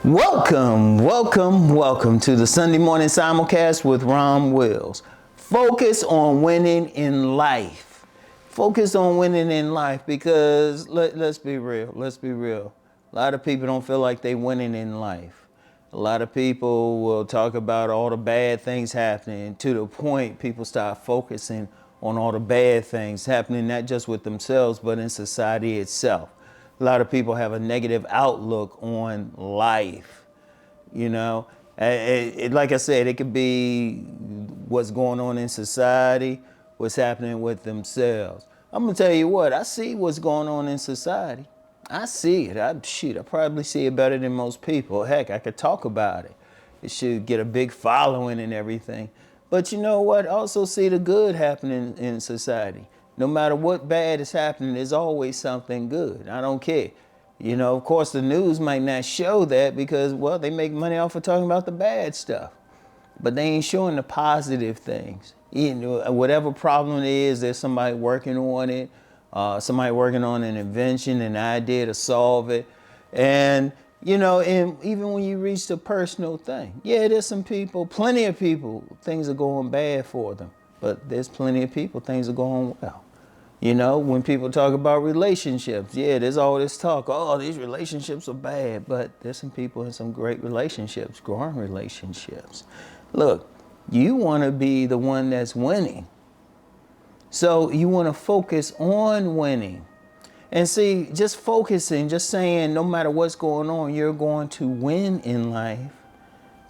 Welcome to the Sunday morning simulcast with Rom Wills. Focus on winning in life. Focus on winning in life because let's be real. A lot of people don't feel like they winning in life. A lot of people will talk about all the bad things happening to the point people start focusing on all the bad things happening, not just with themselves, but in society itself. A lot of people have a negative outlook on life. You know, like I said, it could be what's going on in society, what's happening with themselves. I'm gonna tell you what, I see what's going on in society. I see it. I probably see it better than most people. Heck, I could talk about it. It should get a big following and everything. But you know what? I also see the good happening in society. No matter what bad is happening, there's always something good. I don't care. You know, of course, the news might not show that because, well, they make money off of talking about the bad stuff. But they ain't showing the positive things. You know, whatever problem it is, there's somebody working on it, somebody working on an invention, an idea to solve it. And, you know, and even when you reach the personal thing, yeah, there's some people, plenty of people, things are going bad for them. But there's plenty of people, things are going well. You know, when people talk about relationships, yeah, there's all this talk, oh, these relationships are bad, but there's some people in some great relationships, growing relationships. Look, you want to be the one that's winning. So you want to focus on winning. And see, just focusing, just saying no matter what's going on, you're going to win in life.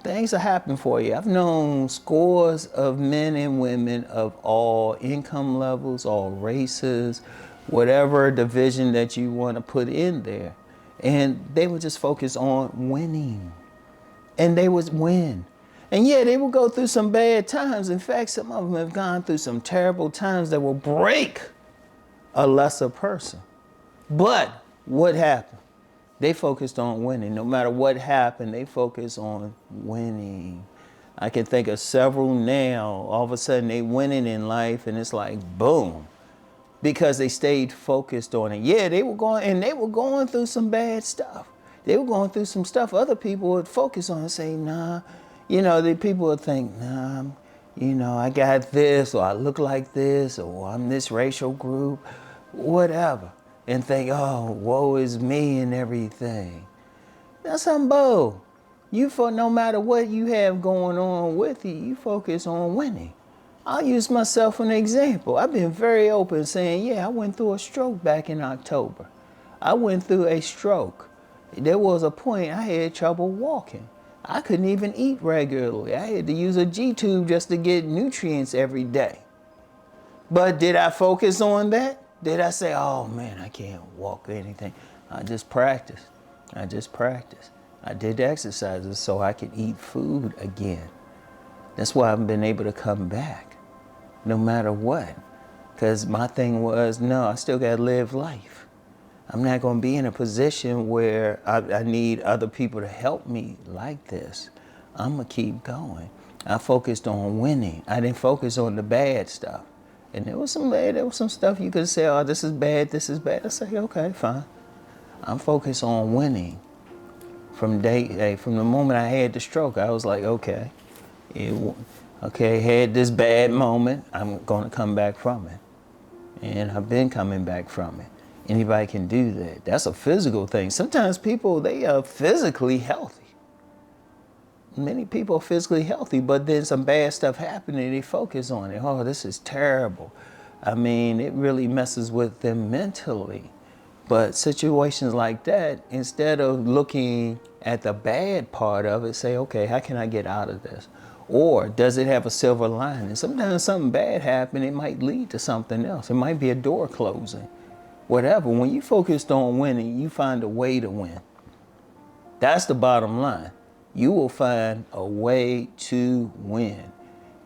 Things will happen for you. I've known scores of men and women of all income levels, all races, whatever division that you want to put in there. And they would just focus on winning. And they would win. And yeah, they will go through some bad times. In fact, some of them have gone through some terrible times that will break a lesser person. But what happened? They focused on winning. No matter what happened, they focused on winning. I can think of several now. All of a sudden, they winning in life, and it's like boom, because they stayed focused on it. Yeah, they were going through some bad stuff. They were going through some stuff other people would focus on and say, nah. You know, the people would think, nah, you know, I got this, or I look like this, or I'm this racial group, whatever. And think, oh, woe is me and everything. That's humble. No matter what you have going on with you, you focus on winning. I'll use myself as an example. I've been very open saying, yeah, I went through a stroke back in October. I went through a stroke. There was a point I had trouble walking. I couldn't even eat regularly. I had to use a G-tube just to get nutrients every day. But did I focus on that? Did I say, oh man, I can't walk or anything? I just practiced. I did the exercises so I could eat food again. That's why I've been able to come back, no matter what. Because my thing was, no, I still got to live life. I'm not going to be in a position where I need other people to help me like this. I'm going to keep going. I focused on winning. I didn't focus on the bad stuff. And there was some stuff you could say, oh, this is bad. I say, okay, fine. I'm focused on winning. From the moment I had the stroke, I was like, okay, had this bad moment, I'm going to come back from it. And I've been coming back from it. Anybody can do that. That's a physical thing. Sometimes people, they are physically healthy. Many people are physically healthy, but then some bad stuff happened and they focus on it. Oh, this is terrible. I mean, it really messes with them mentally. But situations like that, instead of looking at the bad part of it, say, okay, how can I get out of this? Or does it have a silver lining? Sometimes something bad happens, it might lead to something else. It might be a door closing. Whatever. When you focused on winning, you find a way to win. That's the bottom line. You will find a way to win.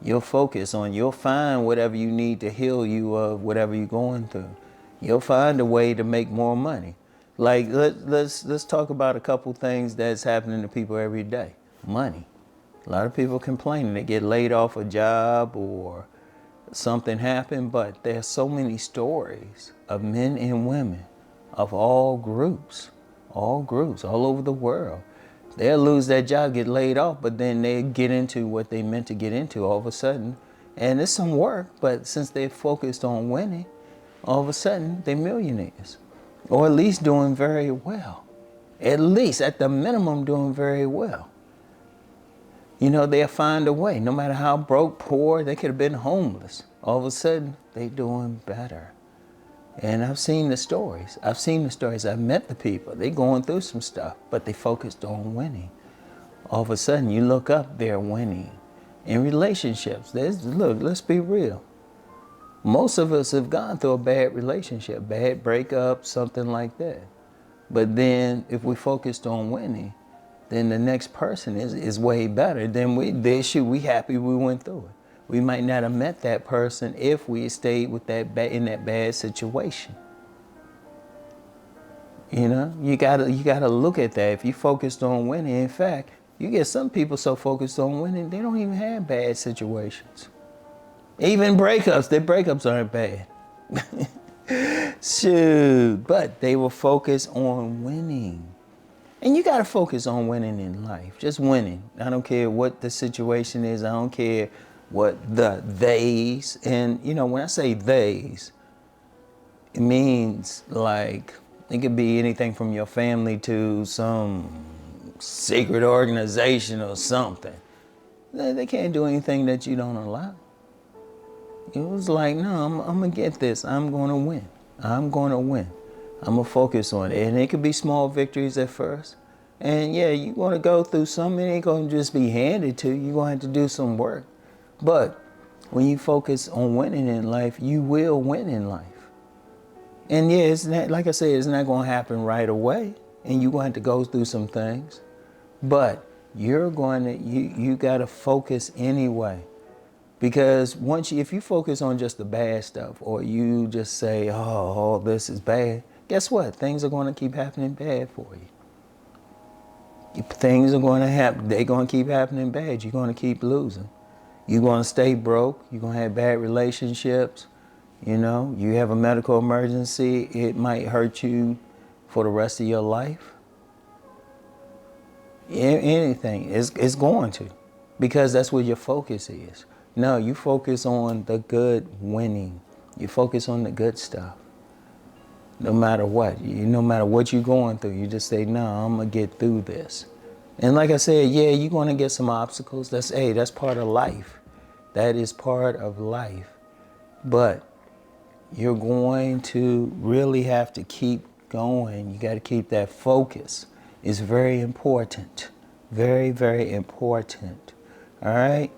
You'll find whatever you need to heal you of whatever you're going through. You'll find a way to make more money. Like let's talk about a couple things that's happening to people every day. Money. A lot of people complaining they get laid off a job or something happened, but there's so many stories of men and women of all groups, all over the world. They'll lose that job, get laid off, but then they get into what they meant to get into all of a sudden. And it's some work, but since they're focused on winning, all of a sudden they're millionaires. Or at least doing very well. At least, at the minimum, doing very well. You know, they'll find a way. No matter how broke, poor, they could have been homeless. All of a sudden, they're doing better. And I've seen the stories. I've met the people. They're going through some stuff, but they focused on winning. All of a sudden, you look up, they're winning. In relationships, look, let's be real. Most of us have gone through a bad relationship, bad breakup, something like that. But then if we focused on winning, then the next person is way better. Then we happy we went through it. We might not have met that person if we stayed with in that bad situation. You know, you gotta look at that. If you focused on winning, in fact, you get some people so focused on winning, they don't even have bad situations. Even breakups, their breakups aren't bad. Shoot, but they will focus on winning. And you gotta focus on winning in life, just winning. I don't care what the situation is. I don't care what the theys, and you know, when I say theys, it means like, it could be anything from your family to some secret organization or something. They can't do anything that you don't allow. It was like, no, I'm gonna get this. I'm gonna win. I'm gonna focus on it. And it could be small victories at first. And yeah, you're gonna go through some, it ain't gonna just be handed to you. You're gonna have to do some work. But when you focus on winning in life, you will win in life. And yeah, it's not, like I said, it's not going to happen right away. And you're going to have to go through some things. But you got to focus anyway. Because if you focus on just the bad stuff, or you just say, oh, this is bad, guess what? Things are going to keep happening bad for you. Things are going to happen. They're going to keep happening bad. You're going to keep losing. You're going to stay broke. You're going to have bad relationships. You know, you have a medical emergency. It might hurt you for the rest of your life. Anything. It's going to. Because that's where your focus is. No, you focus on the good winning. You focus on the good stuff. No matter what. No matter what you're going through, you just say, no, I'm going to get through this. And like I said, yeah, you're going to get some obstacles. That's part of life. That is part of life. But you're going to really have to keep going. You got to keep that focus. It's very important. Very, very important. All right?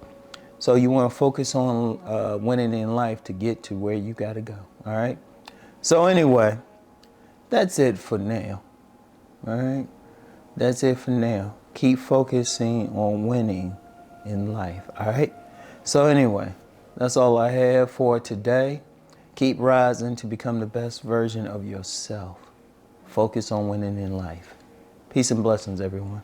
So you want to focus on winning in life to get to where you got to go. All right? So anyway, that's it for now. All right? That's it for now. Keep focusing on winning in life. All right? So anyway, that's all I have for today. Keep rising to become the best version of yourself. Focus on winning in life. Peace and blessings, everyone.